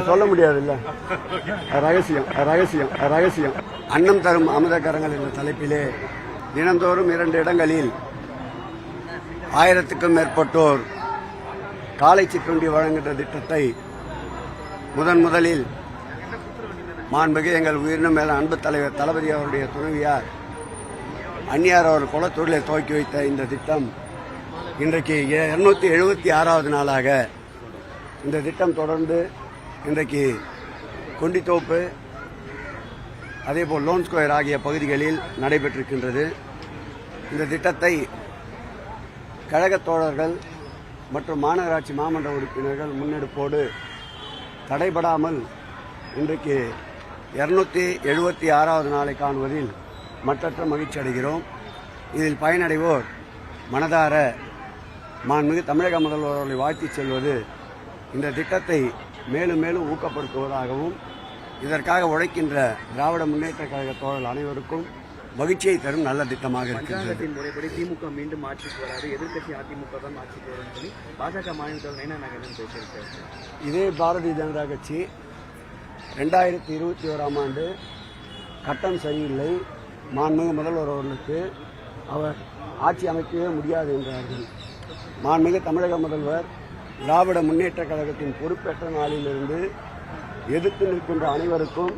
சொல்ல முடியாது இல்ல, ரகசியம் ரகசியம் ரகசியம். அன்னம் தரும் அமுதக்கரங்கள் என்ற தலைப்பிலே தினந்தோறும் 2 இடங்களில் 1000க்கும் மேற்பட்டோர் காலை சிற்றுண்டி வழங்குகின்ற திட்டத்தை முதலில் மாண்புமிகு எங்கள் உயிரினும் மேல அன்பு தலைவர் தளபதி அவருடைய துணைவியார் அந்நியார் அவர் குலத்தொழிலை துவக்கி வைத்த இந்த திட்டம் இன்றைக்கு 276வது நாளாக இந்த திட்டம் தொடர்ந்து இன்றைக்கு கொண்டித்தோப்பு அதேபோல் லோன் ஸ்கொயர் ஆகிய பகுதிகளில் நடைபெற்றிருக்கின்றது. இந்த திட்டத்தை கழகத் தோழர்கள் மற்றும் மாநகராட்சி மாமன்ற உறுப்பினர்கள் முன்னெடுப்போடு தடைபடாமல் இன்றைக்கு 276வது நாளை காணுவதில் மற்றற்ற மகிழ்ச்சி அடைகிறோம். இதில் பயனடைவோர் மனதார மாண்புமிகு தமிழக முதல்வர் அவர்களை வாழ்த்திச் செல்வது இந்த திட்டத்தை மேலும் மேலும் ஊக்கப்படுத்துவதாகவும் இதற்காக உழைக்கின்ற திராவிட முன்னேற்ற கழக தோழர்கள் அனைவருக்கும் மகிழ்ச்சியை தரும் நல்ல திட்டமாக இருக்கிறது. முறைப்படி திமுக மீண்டும் ஆட்சிக்கு வராது, எதிர்க்கட்சி அதிமுக தான் ஆட்சிக்கு வரும் சொல்லி பாஜக மாநில தலைவர் பேசியிருக்காரு. இதே பாரதிய ஜனதா கட்சி 2021ஆம் ஆண்டு கட்டம் சரியில்லை, மாண்புமிகு முதல்வர் அவர்களுக்கு அவர் ஆட்சி அமைக்கவே முடியாது என்றார்கள். மாண்புமிகு தமிழக முதல்வர் திராவிட முன்னேற்ற கழகத்தின் பொறுப்பேற்ற நாளிலிருந்து எதிர்த்து நிற்கின்ற அனைவருக்கும்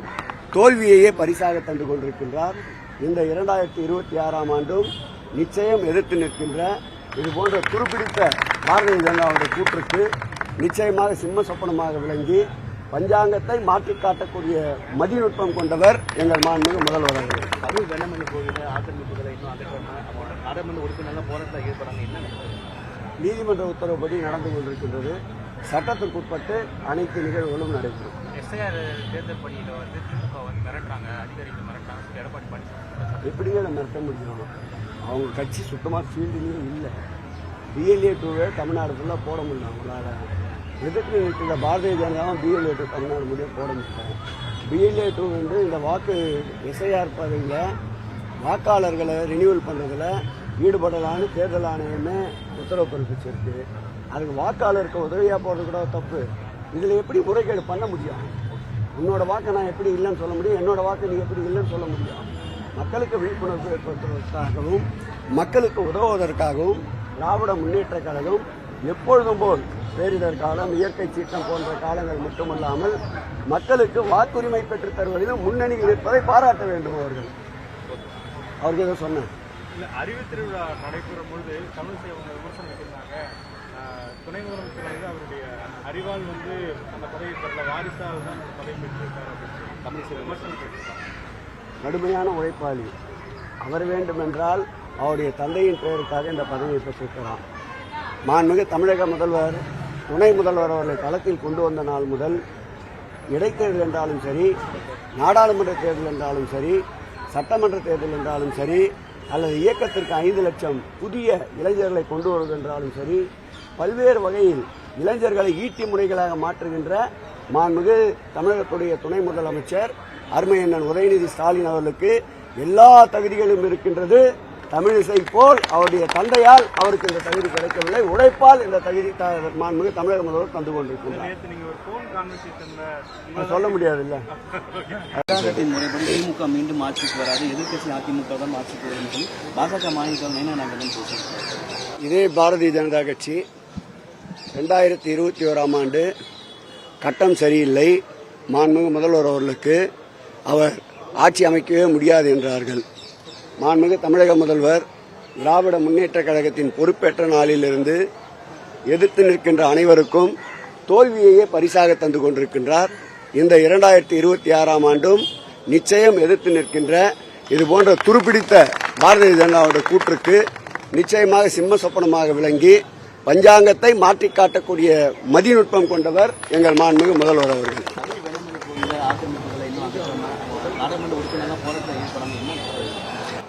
தோல்வியையே பரிசாக தந்து கொண்டிருக்கின்றார். இந்த 2026ஆம் ஆண்டும் நிச்சயம் எதிர்த்து நிற்கின்ற இதுபோன்ற துருப்பிடித்த பாரதிய ஜனதாவுடைய கூற்றுக்கு நிச்சயமாக சிம்ம சொப்பனமாக விளங்கி பஞ்சாங்கத்தை மாற்றிக் காட்டக்கூடிய மதிநுட்பம் கொண்டவர் எங்கள் மாண்புமிகு முதல்வர் அவர்கள். தமிழ் வேளாண்மை கோவில ஆக்கிரமிப்புகளை இன்னும் நாடாளுமன்ற உறுப்பினர்கள் போராட்டத்தில் ஈடுபடாங்க. என்ன நீதிமன்ற உத்தரவுப்படி நடந்து கொண்டிருக்கின்றது. சட்டத்திற்குட்பட்டு அனைத்து நிகழ்வுகளும் நடைபெறும். எஸ்ஐஆர் தேர்தல் பணியில் திமுக மிரட்டுறாங்க, அதிகாரிகள் மிரட்டுறாங்க. எடப்பாடி பழனிசாமி எப்படிங்க மிரட்ட முடியும்? அவங்க கட்சி சுத்தமாக ஃபீல்டுலேயும் இல்லை. BLA 2 தமிழ்நாடு ஃபுல்லாக போட முடியும். அவங்களால எதிர்த்து இருக்கிற பாரதிய ஜனதாவும் BLA 2 தமிழ்நாடு முடியும் போட முடியும். BLA 2 வந்து இந்த வாக்கு எஸ்ஐஆர் பதவியில் வாக்காளர்களை ரினியூவல் பண்ணுறதுல ஈடுபடலான்னு தேர்தல் ஆணையமே உத்தரவு பிறப்பிச்சிருக்கு. அதுக்கு வாக்காளருக்கு உதவியாக போகிறது கூட தப்பு. இதில் எப்படி முறைகேடு பண்ண முடியும்? உன்னோட வாக்கை நான் எப்படி இல்லைன்னு சொல்ல முடியும், என்னோட வாக்கை நீ எப்படி இல்லைன்னு சொல்ல முடியும்? மக்களுக்கு விழிப்புணர்வு ஏற்படுத்துவதற்காகவும் மக்களுக்கு உதவுவதற்காகவும் திராவிட முன்னேற்ற கழகம் எப்பொழுதும் போல் பேரிடர் காலம், இயற்கை சீற்றம் போன்ற காலங்கள் மட்டுமல்லாமல் மக்களுக்கு வாக்குரிமை பெற்றுத் தருவதிலும் முன்னணியில் இருப்பதை பாராட்ட வேண்டும். அவர்கள் இதை சொன்னார். அறிவு திருவிழா நடைபெறும் பொழுது தமிழிசை அவங்க விமர்சனம் வைத்திருந்தாங்க. துணை முதலமைச்சர் வந்து அவருடைய அறிவால் அந்த பதவி பெற்ற வாரிசால் தான் பதவி பெற்றிருக்காரு அப்படின்னு தமிழிசை விமர்சனம் பெற்றிருக்காங்க. கடுமையான உழைப்பாளி அவர். வேண்டுமென்றால் அவருடைய தந்தையின் பெயருக்காக இந்த பதவியை பெற்றிருக்கலாம். மாண்புமிகு தமிழக முதல்வர் துணை முதல்வர் அவர்களை களத்தில் கொண்டு வந்த நாள் முதல் இடைத்தேர்தல் என்றாலும் சரி, நாடாளுமன்ற தேர்தல் என்றாலும் சரி, சட்டமன்ற தேர்தல் என்றாலும் சரி, அல்லது இயக்கத்திற்கு 5 லட்சம் புதிய இளைஞர்களை கொண்டு வருவது என்றாலும் சரி, பல்வேறு வகையில் இளைஞர்களை ஈட்டி முறைகளாக மாற்றுகின்ற மாண்புமிகு தமிழகத்துடைய துணை முதலமைச்சர் அருமையண்ணன் உதயநிதி ஸ்டாலின் அவர்களுக்கு எல்லா தகுதிகளும் இருக்கின்றது. தமிழிசை போல் அவருடைய தந்தையால் அவருக்கு இந்த தகுதி கிடைக்கவில்லை. உழைப்பால் இந்த தகுதி மாண்புமிகு தமிழக முதல்வர் தந்து கொண்டிருக்கிறார். சொல்ல முடியாது இல்ல. முறைப்படி திமுக மீண்டும் ஆட்சிக்கு வராது, எதிர்க்கட்சி அதிமுக தான் ஆட்சிக்கு வரும் சொல்லி பாஜக மாநில தலைவர் இதே பாரதிய ஜனதா கட்சி 2021ஆம் ஆண்டு கட்டம் சரியில்லை, மாண்புமிகு முதல்வர் அவர்களுக்கு அவர் ஆட்சி அமைக்கவே முடியாது என்றார்கள். மாண்புமிகு தமிழக முதல்வர் திராவிட முன்னேற்ற கழகத்தின் பொறுப்பேற்ற நாளிலிருந்து எதிர்த்து நிற்கின்ற அனைவருக்கும் தோல்வியையே பரிசாக தந்து கொண்டிருக்கின்றார். இந்த 2026ஆம் ஆண்டும் நிச்சயம் எதிர்த்து நிற்கின்ற இதுபோன்ற துருப்பிடித்த பாரதிய ஜனதாவுடைய கூற்றுக்கு நிச்சயமாக சிம்ம சொப்பனமாக விளங்கி பஞ்சாங்கத்தை மாற்றிக் காட்டக்கூடிய மதிநுட்பம் கொண்டவர் எங்கள் மாண்புமிகு முதல்வர் அவர்கள்.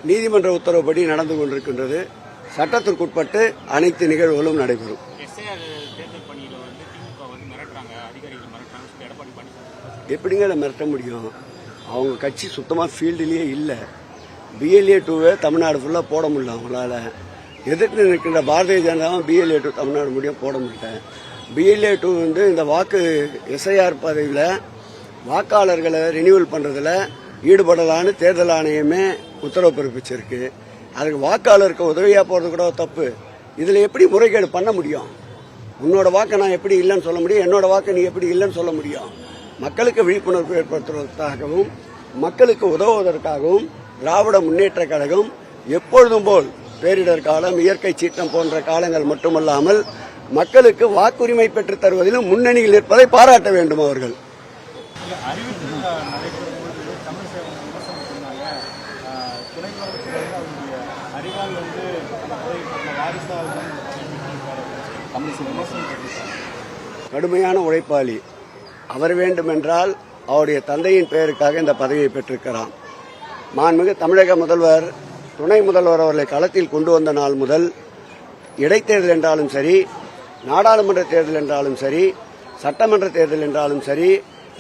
நீதிமன்ற உத்தரவுப்படி நடந்து கொண்டிருக்கின்றது. சட்டத்திற்குட்பட்டு அனைத்து நிகழ்வுகளும் நடைபெறும். எப்படிங்க அதை மிரட்ட முடியும்? அவங்க கட்சி சுத்தமாக ஃபீல்டுலேயே இல்லை. BLA 2 தமிழ்நாடு ஃபுல்லாக போட முடியல அவங்களால. எதிர்த்து நிற்கின்ற பாரதிய ஜனதாவும் BLA 2 தமிழ்நாடு முடியும் போட முடியல. பிஎல்ஏ 2 வந்து இந்த வாக்கு எஸ்ஐஆர் பதவியில் வாக்காளர்களை ரினியூவல் பண்ணுறதுல ஈடுபடலான்னு தேர்தல் ஆணையமே உத்தரவு பிறப்பிச்சிருக்கு. அதுக்கு வாக்காளருக்கு உதவியாக போகிறது கூட தப்பு. இதில் எப்படி முறைகேடு பண்ண முடியும்? உன்னோட வாக்கை நான் எப்படி இல்லைன்னு சொல்ல முடியும், என்னோட வாக்கை நீ எப்படி இல்லைன்னு சொல்ல முடியும்? மக்களுக்கு விழிப்புணர்வு ஏற்படுத்துவதற்காகவும் மக்களுக்கு உதவுவதற்காகவும் திராவிட முன்னேற்ற கழகம் எப்பொழுதும் போல் பேரிடர் காலம், இயற்கை சீற்றம் போன்ற காலங்கள் மட்டுமல்லாமல் மக்களுக்கு வாக்குரிமை பெற்றுத் தருவதிலும் முன்னணியில் இருப்பதை பாராட்ட வேண்டும். அவர்கள் அறிவு திருவிழா நடைபெறும் பொழுது தமிழிசை அவங்க விமர்சனம் சொன்னாங்க. துணை முதலமைச்சர் அவருடைய அறிவால் வந்து அந்த பதவி வாரிசாக தான் தமிழிசை விமர்சனம் பண்ணியிருக்காங்க. கடுமையான உழைப்பாளி அவர். வேண்டுமென்றால் அவருடைய தந்தையின் பெயருக்காக இந்த பதவியை பெற்றிருக்கிறார். மாண்புமிகு தமிழக முதல்வர், துணை முதல்வர் அவர்களை களத்தில் கொண்டு வந்த நாள் முதல் இடைத்தேர்தல் என்றாலும் சரி, நாடாளுமன்ற தேர்தல் என்றாலும் சரி, சட்டமன்ற தேர்தல் என்றாலும் சரி,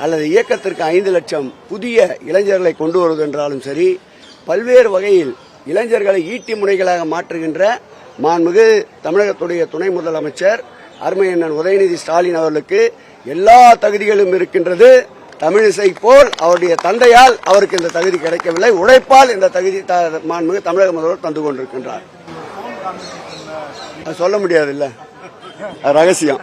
அல்லது இயக்கத்திற்கு 5 லட்சம் புதிய இளைஞர்களை கொண்டு வருவது என்றாலும் சரி, பல்வேறு வகையில் இளைஞர்களை ஈட்டி முனைகளாக மாற்றுகின்ற மாண்புமிகு தமிழகத்துடைய துணை முதலமைச்சர் அருமையண்ணன் உதயநிதி ஸ்டாலின் அவர்களுக்கு எல்லா தகுதிகளும் இருக்கின்றது. தமிழிசை போல் அவருடைய தந்தையால் அவருக்கு இந்த தகுதி கிடைக்கவில்லை. உழைப்பால் இந்த தகுதி மாண்புமிகு தமிழக முதல்வர் தந்து கொண்டிருக்கின்றார். சொல்ல முடியாது, இல்ல ரகசியம்.